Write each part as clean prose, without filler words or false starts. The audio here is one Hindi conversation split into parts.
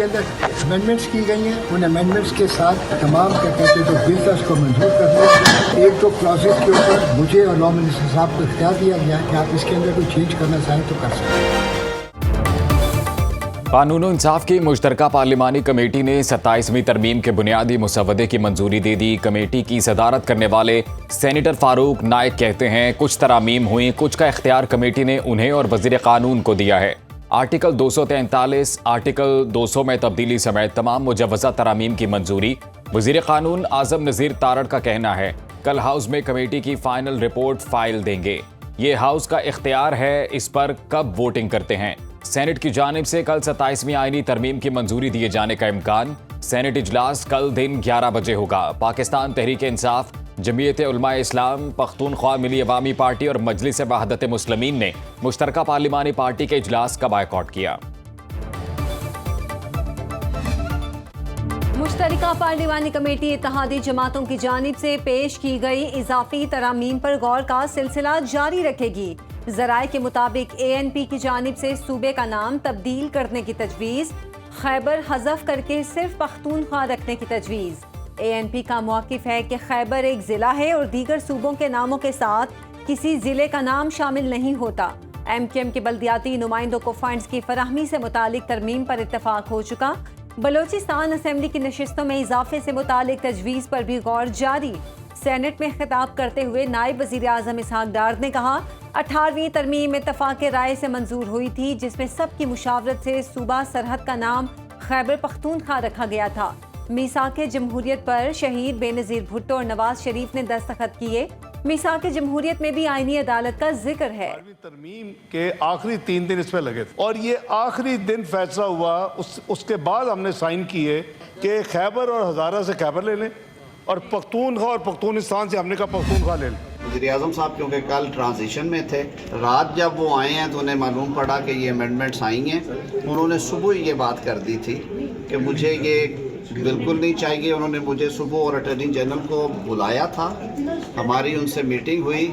अंदर अमेंडमेंट्स की गई हैं, उन अमेंडमेंट्स के साथ तमाम कहते हैं जो बिल था उसको मंजूर कर दिया। एक तो क्लॉजेस के ऊपर मुझे और लॉ मिनिस्टर साहब को इख्तियार दिया गया कि आप इसके अंदर कोई चेंज करना चाहें तो कर सकते हैं। कानून और इंसाफ की मुश्तरका पार्लिमानी कमेटी ने 27वीं तरमीम के बुनियादी मुसवदे की मंजूरी दे दी। कमेटी की सदारत करने वाले सेनेटर फारूक नाइक कहते हैं कुछ तरामीम हुई, कुछ का इख्तियार कमेटी ने उन्हें और वजीर कानून को दिया है। आर्टिकल 243, आर्टिकल 200 में तब्दीली समेत तमाम मुजव्वज़ा तरामीम की मंजूरी। वजीर कानून आजम नज़ीर तारड़ का कहना है कल हाउस में कमेटी की फाइनल रिपोर्ट फाइल देंगे। ये हाउस का इख्तियार है इस पर कब वोटिंग करते हैं। सेनेट की जानिब से कल 27वीं आईनी तरमीम की मंजूरी दिए जाने का इम्कान। सेनेट इजलास कल दिन 11 बजे होगा। पाकिस्तान तहरीक इंसाफ, जमीयत उलमाए इस्लाम, पख्तूनख्वा मिली अवामी पार्टी और मजलिस वहदत मुस्लिमीन ने मुश्तरका पार्लिमानी पार्टी के इजलास का बायकॉट किया। मुश्तरका पार्लिमानी कमेटी इत्तेहादी जमातों की जानिब से पेश की गई इजाफी तरामीम पर गौर का सिलसिला जारी रखेगी। ज़राए के मुताबिक ANP की जानिब से सूबे का नाम तब्दील करने की तजवीज़, खैबर हज़फ करके सिर्फ पख्तूनख्वा रखने की तजवीज़। ANP का मौक़िफ़ है कि खैबर एक ज़िला है और दीगर सूबों के नामों के साथ किसी ज़िले का नाम शामिल नहीं होता। MKM के बल्दियाती नुमाइंदों को फंड्स की फराहमी से मुतालिक तरमीम पर इत्तफाक हो चुका। बलोचिस्तान असेंबली की नशिस्तों में इजाफे से मुतालिक तजवीज़ पर भी गौर जारी। सेनेट में खिताब करते हुए नायब वज़ीर आज़म इसहाक डार ने कहा 18वीं तरमीम इत्तफाक राय से मंजूर हुई थी जिसमें सबकी मुशावरत से सूबा सरहद का नाम खैबर पख्तूनख्वा रखा गया था। मीसाक जमहूरियत पर शहीद बेनज़ीर भुट्टो और नवाज शरीफ ने दस्तखत किए। मीसाक जमहूरियत में भी आईनी अदालत का जिक्र है। तरमीम के आखिरी 3 दिन इसमें लगे थे और ये आखिरी दिन फैसला हुआ। उसके बाद हमने साइन किए कि खैबर और हज़ारा से खैबर ले लें और पख्तूनख्वा और पख्तूनिस्तान से हमने कहा पख्तूनख्वा ले लें। वज़ीर आज़म साहब क्योंकि कल ट्रांजिशन में थे, रात जब वो आए हैं तो उन्हें मालूम पड़ा कि ये अमेंडमेंट्स आई हैं। उन्होंने सुबह ये बात कर दी थी कि मुझे ये बिल्कुल नहीं चाहिए। उन्होंने मुझे सुबह और अटॉर्नी जनरल को बुलाया था, हमारी उनसे मीटिंग हुई।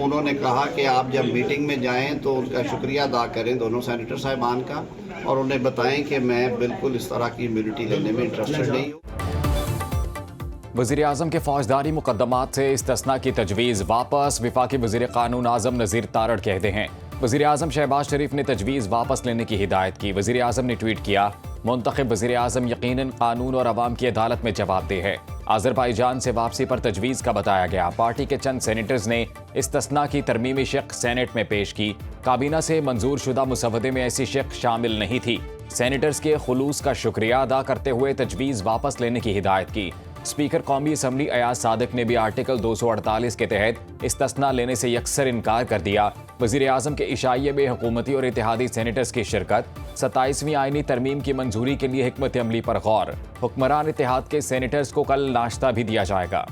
उन्होंने कहा कि आप जब मीटिंग में जाएं तो उनका शुक्रिया अदा करें दोनों सेनेटर साहिबान का और उन्हें बताएं कि मैं बिल्कुल इस तरह की इम्यूनिटी लेने में इंटरेस्टेड नहीं हूँ। वज़ीर आज़म के फौजदारी मुकदमात से इस्तिस्ना की तजवीज़ वापस। वफाकी वज़ीर कानून आज़म नज़ीर तारड़ कहते हैं वज़ीर आज़म शहबाज शरीफ ने तजवीज़ वापस लेने की हिदायत की। वज़ीर आज़म ने ट्वीट किया मुंतखब वज़ीर आज़म यकीनन कानून और अवाम की अदालत में जवाबदेह है। आज़रबाईजान से वापसी पर तजवीज़ का बताया गया। पार्टी के चंद सेनेटर्स ने इस्तिस्ना की तरमीमी शिक सेनेट में पेश की। काबीना से मंजूर शुदा मुसवदे में ऐसी शिक शामिल नहीं थी। सेनेटर्स के खुलूस का शुक्रिया अदा करते हुए तजवीज़ वापस लेने की हिदायत की। स्पीकर कौमी असम्बली अयाज सादिक ने भी आर्टिकल 248 के तहत इस्तिस्ना लेने से यकसर इनकार कर दिया। वज़ीर आज़म के इशाइये में हुकूमती और इत्तेहादी सेनेटर्स की शिरकत। 27वीं आईनी तरमीम की मंजूरी के लिए हिकमत अमली पर गौर। हुक्मरान इत्तेहाद के सेनेटर्स को कल नाश्ता भी दिया जाएगा।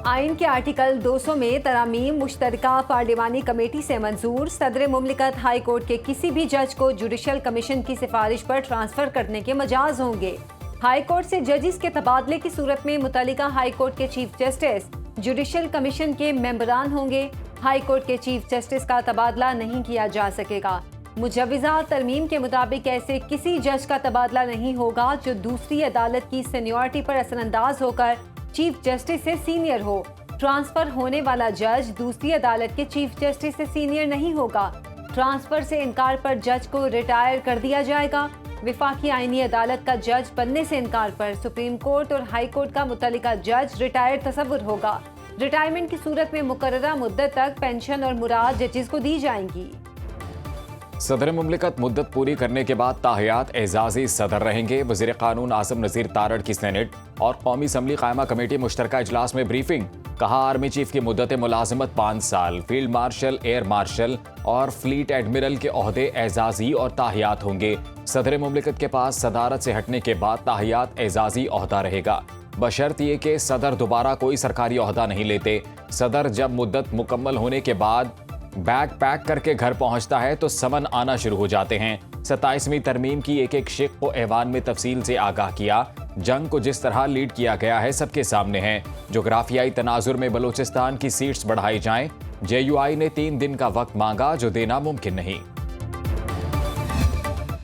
आइन के आर्टिकल 200 में तरामीम मुश्तरका पार्लिमानी कमेटी से मंजूर। सदर मुमलिकत हाई कोर्ट के किसी भी जज को जुडिशल कमीशन की सिफारिश पर ट्रांसफर करने के मजाज होंगे। हाई कोर्ट से जजिस के तबादले की सूरत में मुतल्लिका हाई कोर्ट के चीफ जस्टिस जुडिशल कमीशन के मेंबरान होंगे। हाई कोर्ट के चीफ जस्टिस का तबादला नहीं किया जा सकेगा। मुजव्वज़ा तरमीम के मुताबिक ऐसे किसी जज का तबादला नहीं होगा जो दूसरी अदालत की सीनियरिटी पर असरअंदाज होकर चीफ जस्टिस से सीनियर हो। ट्रांसफर होने वाला जज दूसरी अदालत के चीफ जस्टिस से सीनियर नहीं होगा। ट्रांसफर से इनकार पर जज को रिटायर कर दिया जाएगा। विफाकी आईनी अदालत का जज बनने से इनकार पर सुप्रीम कोर्ट और हाई कोर्ट का मुतल्लिका जज रिटायर तस्वुर होगा। रिटायरमेंट की सूरत में मुकर्ररा मुद्दत तक पेंशन और मुराद जजेस को दी जाएंगी। सदर मुमलिकत मुद्दत पूरी करने के बाद ताहियात एजाजी सदर रहेंगे। वज़ीर कानून आज़म नज़ीर तारड़ की सेनेट और कौमी असम्बली कायमा कमेटी मुश्तरका इजलास में ब्रीफिंग। कहा आर्मी चीफ की मुद्दत मुलाजमत 5 साल। फील्ड मार्शल, एयर मार्शल और फ्लीट एडमिरल के ओहदे एजाजी और ताहियात होंगे। सदर मुमलिकत के पास सदारत से हटने के बाद ताहियात एजाजी ओहदा रहेगा, बशर्त ये कि सदर दोबारा कोई सरकारी ओहदा नहीं लेते। सदर जब मुद्दत मुकम्मल होने के बाद बैग पैक करके घर पहुंचता है तो समन आना शुरू हो जाते हैं। 27वीं तरमीम की एक शिक को ऐवान में तफसील से आगाह किया। जंग को जिस तरह लीड किया गया है सबके सामने है। जोग्राफियाई तनाजुर में बलूचिस्तान की सीट्स बढ़ाई जाएं, JUI ने 3 दिन का वक्त मांगा जो देना मुमकिन नहीं।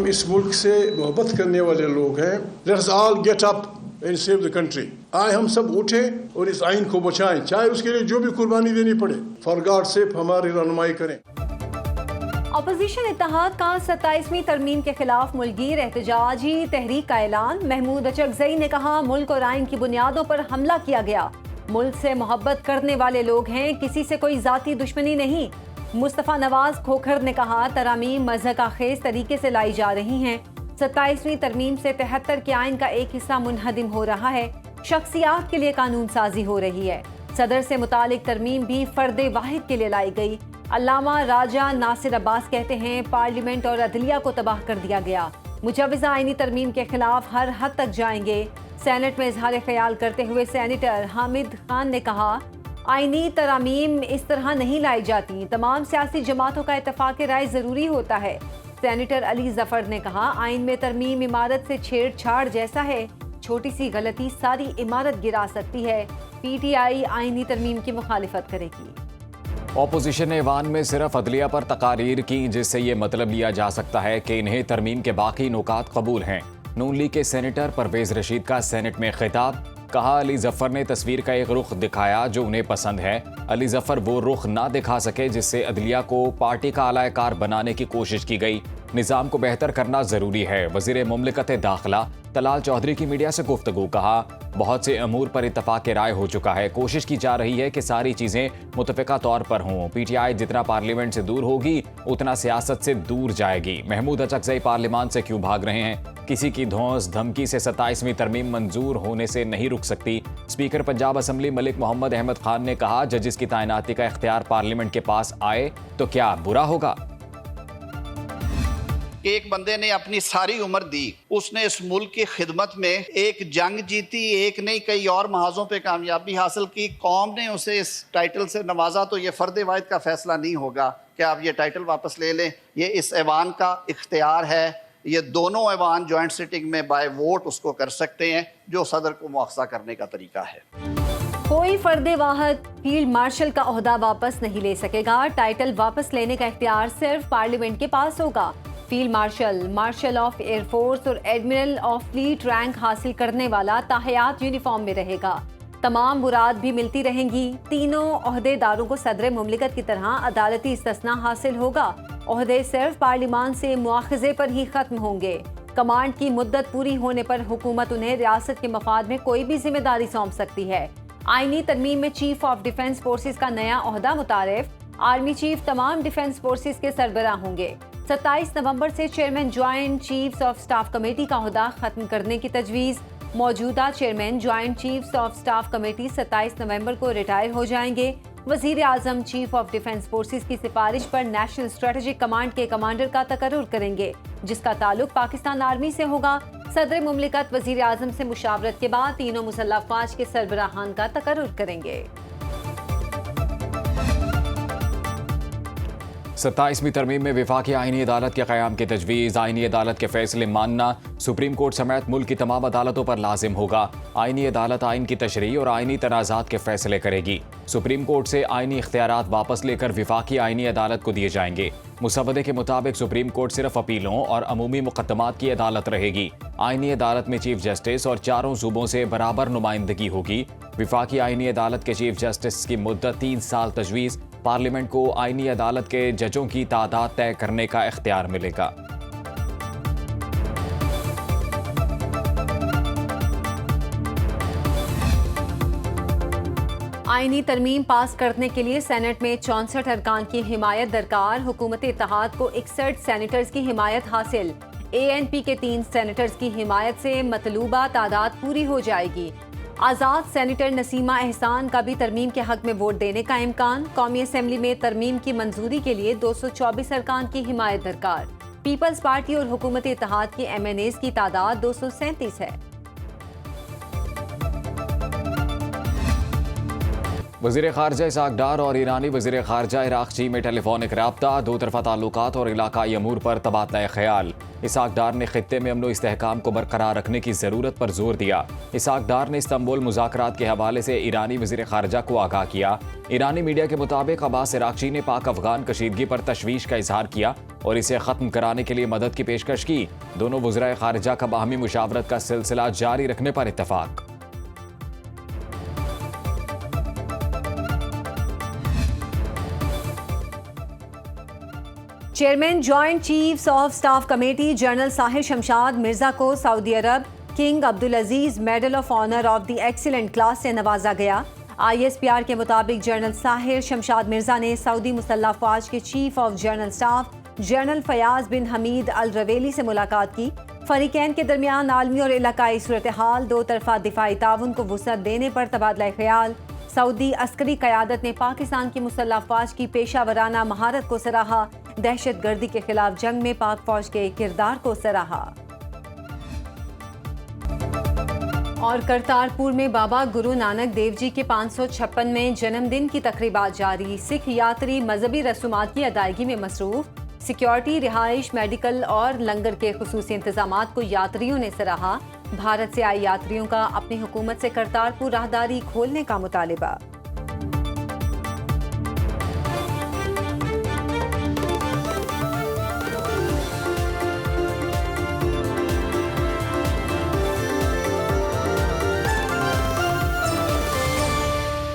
इस मुल्क से मोहब्बत करने वाले लोग हैं। Let's all get up and save the country. आए हम सब उठे और इस आइन को बचाएं, चाहे उसके लिए जो भी कुर्बानी देनी पड़े। फॉर गॉड सेफ हमारी रहनुमाई करें। अपोजिशन इत्तेहाद का 27वीं तरमीम के खिलाफ मुल्कगीर एहतजाजी तहरीक का ऐलान। महमूद अचकजई ने कहा, मुल्क और आइन की बुनियादों पर हमला किया गया। मुल्क से मोहब्बत करने वाले लोग हैं, किसी से कोई जाती दुश्मनी नहीं। मुस्तफ़ा नवाज खोखर ने कहा, तरामीम मज़हक़ाखेज़ तरीके से लाई जा रही हैं। 27वीं तरमीम से 73 के आइन का एक हिस्सा मुनहदिम हो रहा है। शख्सियात के लिए कानून साजी हो रही है। सदर से मुतालिक तरमीम भी फर्द वाहिद के लिए लाई गई। अल्लामा राजा नासिर अब्बास कहते हैं, पार्लियामेंट और अदलिया को तबाह कर दिया गया। मुजव्वज़ा आईनी तरमीम के खिलाफ हर हद तक जाएंगे। सेनेट में इजहार ख्याल करते हुए सेनेटर हामिद खान ने कहा, आईनी तरामीम इस तरह नहीं लाई जाती। तमाम सियासी जमातों का इत्तेफाक राय जरूरी होता है। सेनेटर अली जफर ने कहा, आइन में तरमीम इमारत से छेड़छाड़ जैसा है। छोटी सी गलती सारी इमारत गिरा सकती है। PTI आईनी तरमीम की मुखालिफत करेगी। ऑपोजिशन ने ईवान में सिर्फ अदलिया पर तकारीर की, जिससे ये मतलब लिया जा सकता है कि इन्हें तरमीम के बाकी नुकात कबूल हैं। नून लीग के सेनेटर परवेज रशीद का सेनेट में खिताब। कहा, अली जफर ने तस्वीर का एक रुख दिखाया जो उन्हें पसंद है। अली जफर वो रुख ना दिखा सके जिससे अदलिया को पार्टी का आलाकार बनाने की कोशिश की गई। निज़ाम को बेहतर करना जरूरी है। वज़ीर मुमलिकत दाखिला तलाल चौधरी की मीडिया से गुफ्तगू। कहा, बहुत से अमूर पर इत्तफाक राय हो चुका है। कोशिश की जा रही है कि सारी चीज़ें मुतफ़िका तौर पर हों। PTI जितना पार्लियामेंट से दूर होगी उतना सियासत से दूर जाएगी। महमूद अचकजई पार्लियामान से क्यों भाग रहे हैं? किसी की धौंस धमकी से 27वीं तरमीम मंजूर होने से नहीं रुक सकती। स्पीकर पंजाब असम्बली मलिक मोहम्मद अहमद खान ने कहा, जजिस की तैनाती का इख्तियार पार्लियामेंट के पास आए तो क्या बुरा होगा? एक बंदे ने अपनी सारी उम्र दी, उसने इस मुल्क की खिदमत में एक जंग जीती, एक नहीं कई और महाजों पे कामयाबी हासिल की। कौम ने उसे इस टाइटल से नवाजा, तो ये फर्द वाहिद का फैसला नहीं होगा कि आप ये टाइटल वापस ले लें। ये इस ऐवान का इख्तियार है। ये दोनों ऐवान जॉइंट सिटिंग में बाय वोट उसको कर सकते हैं, जो सदर को मुआखजा करने का तरीका है। कोई फर्द वाहिद फील्ड मार्शल का ओहदा वापस नहीं ले सकेगा। टाइटल वापस लेने का इख्तियार सिर्फ पार्लियामेंट के पास होगा। Field marshal, marshal of air force और एडमिरल ऑफ फ्लीट रैंक हासिल करने वाला ताहयात यूनिफॉर्म में रहेगा। तमाम मुराद भी मिलती रहेंगी। तीनों ओहदेदारों को सदर मुमलिकत की तरह अदालती इस्तिस्ना हासिल होगा। ओहदे सिर्फ पार्लियामान से मुआखजे पर ही खत्म होंगे। कमांड की मुद्दत पूरी होने पर हुकूमत उन्हें रियासत के मफाद में कोई भी जिम्मेदारी सौंप सकती है। आईनी तरमीम में चीफ ऑफ डिफेंस फोर्सेस का नया ओहदा मुतारिफ। आर्मी चीफ तमाम डिफेंस फोर्सेस के सरबराह होंगे। 27 नवंबर से chairman joint chiefs of staff committee का ओहदा खत्म करने की तजवीज़। मौजूदा chairman joint chiefs of staff committee 27 नवंबर को रिटायर हो जाएंगे। वजीर आजम चीफ ऑफ डिफेंस फोर्सेस की सिफारिश पर नेशनल स्ट्रेटेजिक कमांड के कमांडर का तकर्रुर करेंगे, जिसका ताल्लुक पाकिस्तान आर्मी से होगा। सदर मुमलिकत वजीर आजम से मुशावरत के बाद तीनों मुसल्लह अफवाज के सरबराहान का तकर्रुर करेंगे। 27वीं तरमीम में विफाकी आईनी अदालत के क़याम की तजवीज़। आईनी अदालत के फैसले मानना सुप्रीम कोर्ट समेत मुल्क की तमाम अदालतों पर लाजिम होगा। आईनी अदालत आइन की तशरीह और आईनी तनाज़ात के फैसले करेगी। सुप्रीम कोर्ट से आईनी इख्तियारात वापस लेकर विफाकी आईनी अदालत को दिए जाएंगे। मुसवदे के मुताबिक सुप्रीम कोर्ट सिर्फ अपीलों और अमूमी मुकदमात की अदालत रहेगी। आईनी अदालत में चीफ जस्टिस और चारों सूबों से बराबर नुमाइंदगी होगी। विफाकी आईनी अदालत के चीफ जस्टिस की मुद्दत 3 साल तजवीज़। पार्लियामेंट को आईनी अदालत के जजों की तादाद तय करने का इख्तियार मिलेगा। आईनी तरमीम पास करने के लिए सेनेट में 64 अरकान की हिमायत दरकार। हुकूमत इत्तेहाद को 61 सेनेटर्स की हिमायत हासिल। ANP के 3 सेनेटर्स की हिमायत से मतलूबा तादाद पूरी हो जाएगी। आज़ाद सेनेटर नसीमा एहसान का भी तरमीम के हक में वोट देने का इम्कान। कौमी असम्बली में तरमीम की मंजूरी के लिए 224 अरकान की हिमायत दरकार। पीपल्स पार्टी और हुकूमत इत्तेहाद की MNAs की तादाद 237 है। वज़ीर ख़ारजा इसहाक़ डार और ईरानी वज़ीर ख़ारजा इराक़ची में टेलीफोनिक राब्ता, दो तरफ़ा ताल्लुकात और इलाकाई अमूर पर तबादला ख़याल। इसहाक़ डार ने ख़ित्ते में अमन व इस्तेहकाम को बरकरार रखने की ज़रूरत पर जोर दिया। इसहाक़ डार ने इस्तांबुल मुज़ाकरात के हवाले से ईरानी वज़ीर ख़ारजा को आगाह किया। ईरानी मीडिया के मुताबिक अब्बास इराक़ची ने पाक अफ़गान कशीदगी पर तशवीश का इजहार किया और इसे ख़त्म कराने के लिए मदद की पेशकश की। दोनों वज़राए ख़ारजा का बाहमी मुशावरत का सिलसिला जारी रखने पर इत्तफ़ाक़। Chairman joint chiefs of staff committee general Sahir Shamshad Mirza को Saudi Arab king Abdul Aziz medal of honour of the excellent class से नवाजा गया। ISPR के मुताबिक जनरल साहिर शमशाद मिर्जा ने सऊदी मुसल्लह फ़ौज के chief of general staff general Fayyaz bin Hamid Al Ruwaili से मुलाकात की। फरीकैन के दरमियान आलमी और इलाकाई सूरत हाल, दो तरफा दिफाई ताउन को वुसअत देने पर तबादला ख्याल। सऊदी अस्करी क़यादत ने पाकिस्तान की मुसल्लह फ़ौज की पेशा वराना महारत को सराहा। दहशत गर्दी के खिलाफ जंग में पाक फ़ौज के किरदार को सराहा। और करतारपुर में बाबा गुरु नानक देव जी के 556वें जन्मदिन की तकरीबात जारी। सिख यात्री मजहबी रसूमात की अदायगी में मसरूफ। सिक्योरिटी, रिहाइश, मेडिकल और लंगर के खुसूसी इंतजामात को यात्रियों ने सराहा। भारत से आए यात्रियों का अपनी हुकूमत से करतारपुर राहदारी खोलने का मुतालिबा।